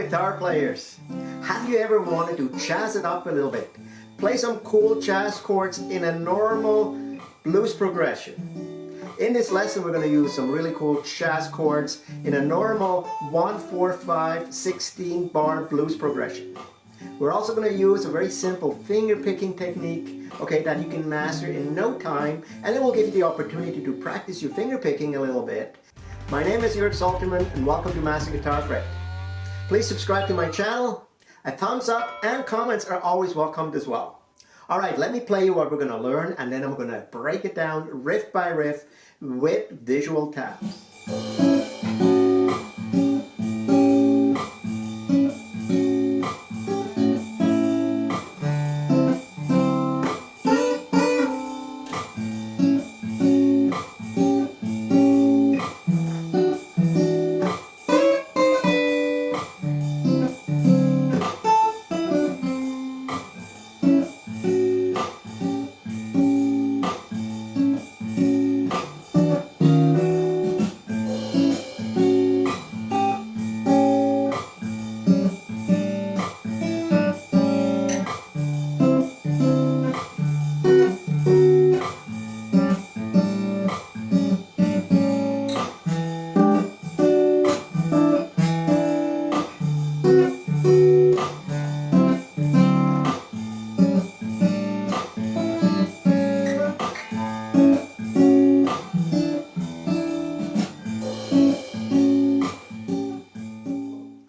guitar players, have you ever wanted to jazz it up a little bit? Play some cool jazz chords in a normal blues progression. In this lesson we're going to use some really cool jazz chords in a normal 1-4-5 16 bar blues progression. We're also going to use a very simple finger picking technique, okay, that you can master in no time, and it will give you the opportunity to practice your finger picking a little bit. My name is Jörg Salterman and welcome to Master Guitar Fret. Please subscribe to my channel. A thumbs up and comments are always welcomed as well. Alright, let me play you what we're going to learn, and then I'm going to break it down riff by riff with visual tabs.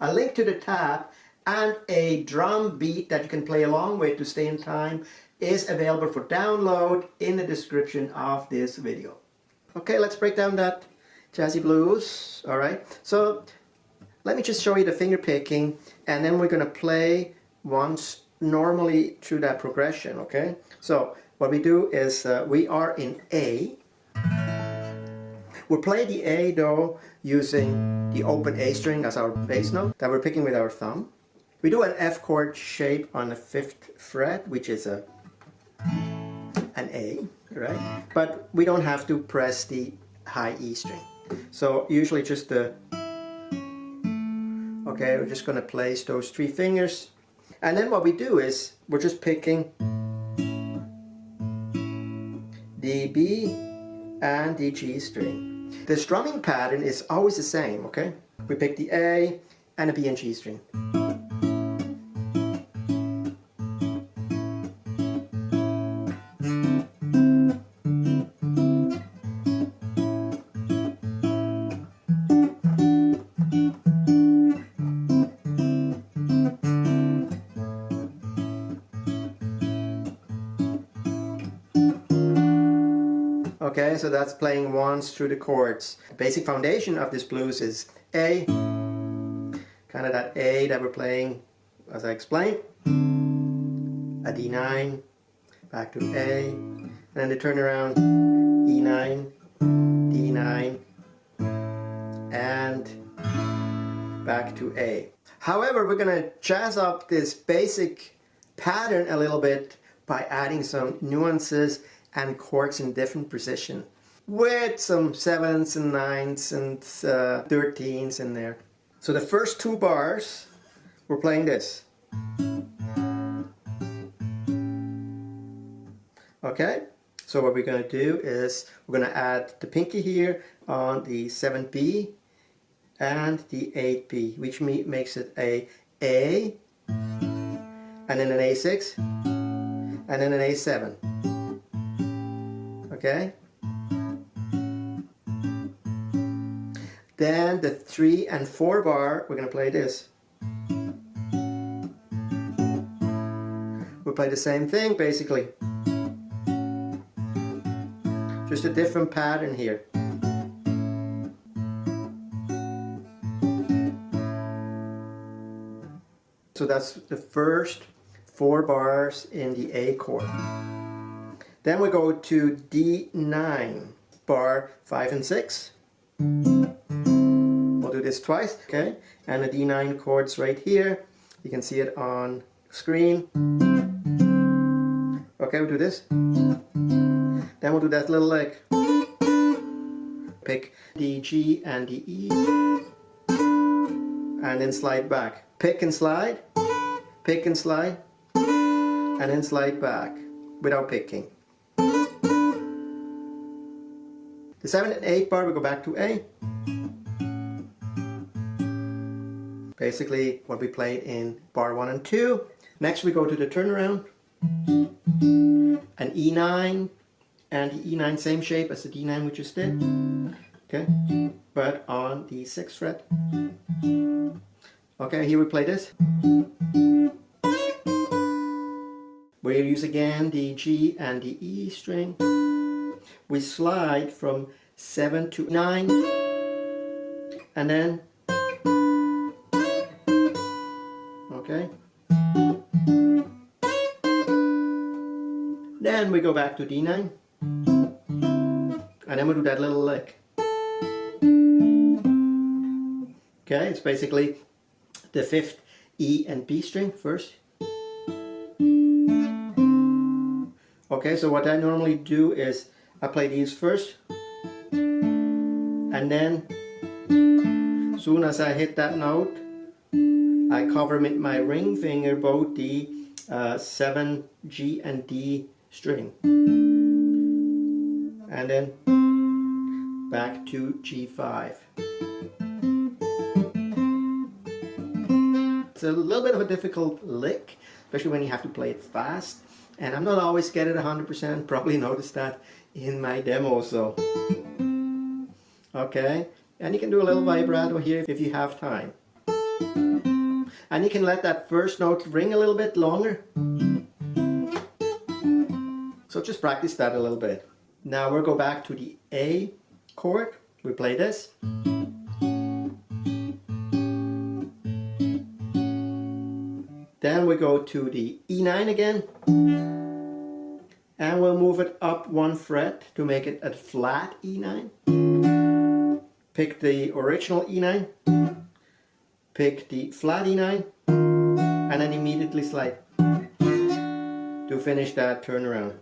A link to the tab and a drum beat that you can play along with to stay in time is available for download in the description of this video. Okay, let's break down that jazzy blues. Alright, so let me just show you the finger picking, and then we're going to play once normally through that progression. Okay, so what we do is we are in A. We'll play the A though using the open A string as our bass note that we're picking with our thumb. We do an F chord shape on the 5th fret, which is an A, right? But we don't have to press the high E string. So usually just the, okay, we're just going to place those 3 fingers. And then what we do is we're just picking the B and the G string. The strumming pattern is always the same, okay? We pick the A and a B and G string. Okay, so that's playing once through the chords. The basic foundation of this blues is A, kind of that A that we're playing as I explained, a D9, back to A, and then the turnaround, E9, D9, and back to A. However, we're going to jazz up this basic pattern a little bit by adding some nuances and chords in different position with some 7s and 9s and 13s in there. So the first 2 bars we're playing this. Okay, so what we're going to do is we're going to add the pinky here on the 7th B and the 8th B, which makes it a A, and then an A6 and then an A7. Okay, then the 3 and 4 bar, we're going to play this. We'll play the same thing basically, just a different pattern here. So that's the first 4 bars in the A chord. Then we go to D9, bar 5 and 6. We'll do this twice, okay? And the D9 chords right here. You can see it on screen. Okay, we'll do this. Then we'll do that little lick. Pick the G and the E. And then slide back. pick and slide, and then slide back without picking. The 7 and 8 bar, we go back to A. Basically what we played in bar 1 and 2. Next we go to the turnaround. An E9 and the E9 same shape as the D9 we just did. Okay, but on the 6th fret. Okay, here we play this. We use again the G and the E string. We slide from 7 to 9 and then okay. Then we go back to D9 and then we do that little lick. Okay, it's basically the 5th E and B string first. Okay, so what I normally do is I play these first and then as soon as I hit that note I cover with my ring finger both the 7 G and D string and then back to G5. It's a little bit of a difficult lick, especially when you have to play it fast, and I'm not always get it 100%, probably noticed that in my demo. So okay, and you can do a little vibrato here if you have time, and you can let that first note ring a little bit longer. So just practice that a little bit. Now we'll go back to the A chord. We play this. Then we go to the E9 again. And we'll move it up 1 fret to make it a flat E9. Pick the original E9. Pick the flat E9. And then immediately slide to finish that turnaround.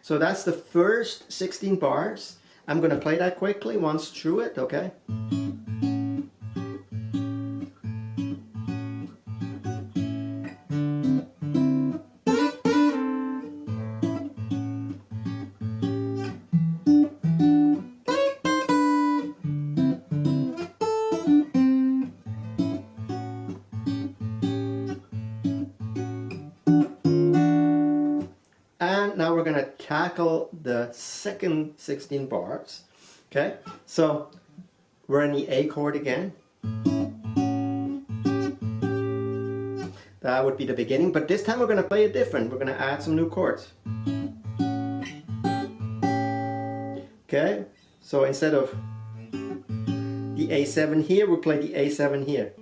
So that's the first 16 bars. I'm going to play that quickly once through it, okay? And now we're going to tackle the second 16 bars. Okay, so we're in the A chord again. That would be the beginning, but this time we're going to play it different. We're going to add some new chords. Okay, so instead of the A7 here, we'll play the A7 here,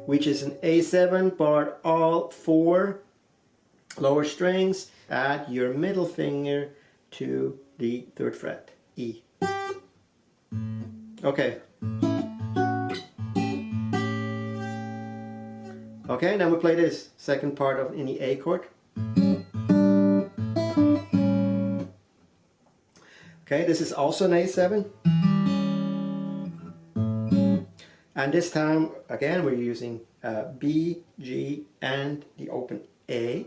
which is an A7 bar all 4 lower strings. Add your middle finger to the 3rd fret, E. Okay. Okay, now we play this second part of in the A chord. Okay, this is also an A7. And this time, again, we're using B, G, and the open A.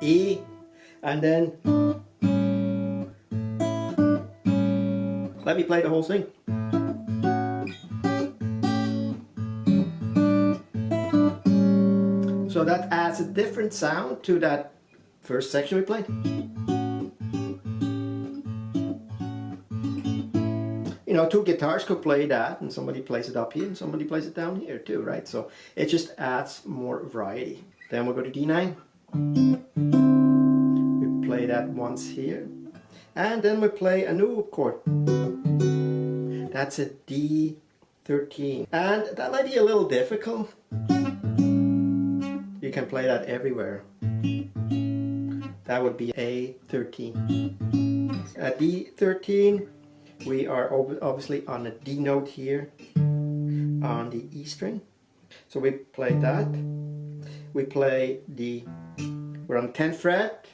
E, and then let me play the whole thing. So that adds a different sound to that first section we played. You know, 2 guitars could play that, and somebody plays it up here and somebody plays it down here too, right? So it just adds more variety. Then we'll go to D9. We play that once here, and then we play a new chord. That's a D13, and that might be a little difficult. You can play that everywhere. That would be A13. At D13, we are obviously on a D note here on the E string. So So we play that. We play we're on 10th fret,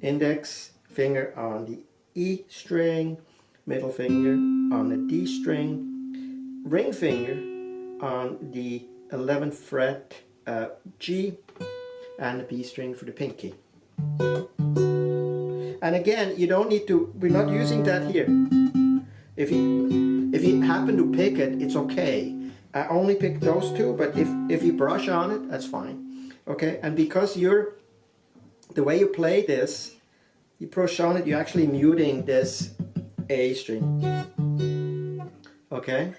index finger on the E string, middle finger on the D string, ring finger on the 11th fret G, and the B string for the pinky. And again, you don't need to, we're not using that here. If you happen to pick it, it's okay. I only pick those two, but if you brush on it, that's fine. Okay, and because the way you play this, you brush on it, you're actually muting this A string. Okay?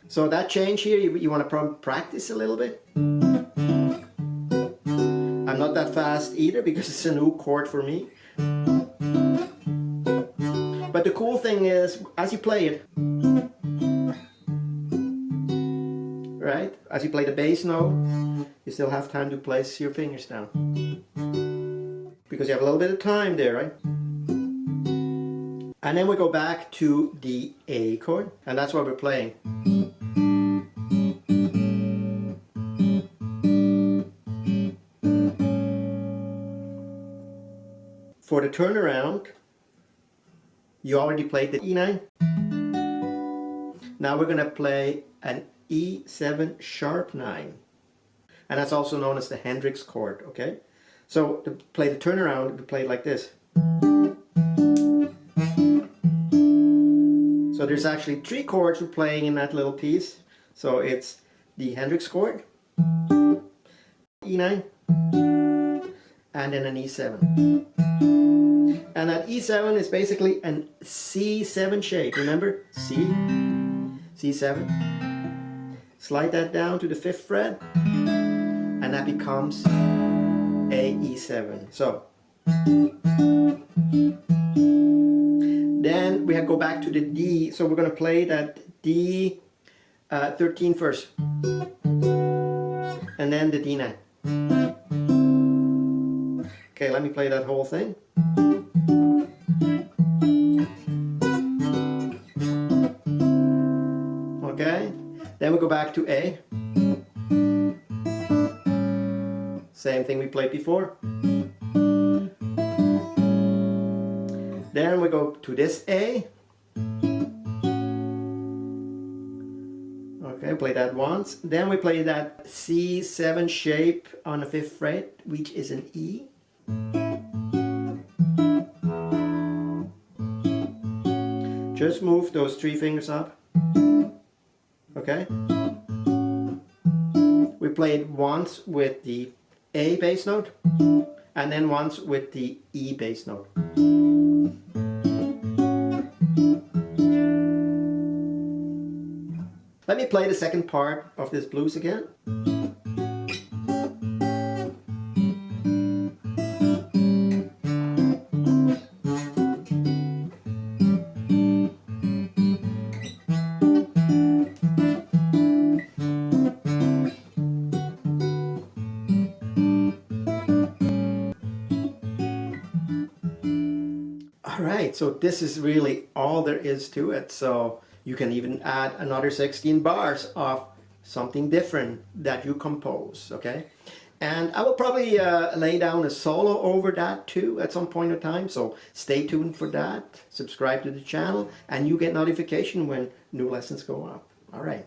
So that change here, you want to practice a little bit. I'm not that fast either because it's a new chord for me. But the cool thing is, as you play it, right? As you play the bass note, you still have time to place your fingers down. Because you have a little bit of time there, right? And then we go back to the A chord, and that's what we're playing. For the turnaround, you already played the E9. Now we're going to play an E7 sharp 9. And that's also known as the Hendrix chord, okay? So to play the turnaround, we play it like this. So there's actually 3 chords we're playing in that little piece. So it's the Hendrix chord, E9, and then an E7. And that E7 is basically an C7 shape, remember? C, C7. Slide that down to the 5th fret, and that becomes a E7. So, then we go back to the D, so we're going to play that D13 first, and then the D9. Okay, let me play that whole thing. Okay, then we go back to A. Same thing we played before. Then we go to this A. Okay, play that once. Then we play that C7 shape on the 5th fret, which is an E. Just move those 3 fingers up. Okay? We played once with the A bass note, and then once with the E bass note. Let me play the second part of this blues again. Alright, so this is really all there is to it. So you can even add another 16 bars of something different that you compose, okay? And I will probably lay down a solo over that too at some point in time, so stay tuned for that. Subscribe to the channel and you get notification when new lessons go up. Alright.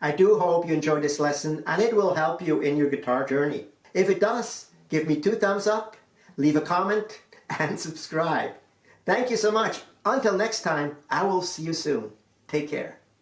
I do hope you enjoyed this lesson and it will help you in your guitar journey. If it does, give me 2 thumbs up, leave a comment and subscribe. Thank you so much. Until next time, I will see you soon. Take care.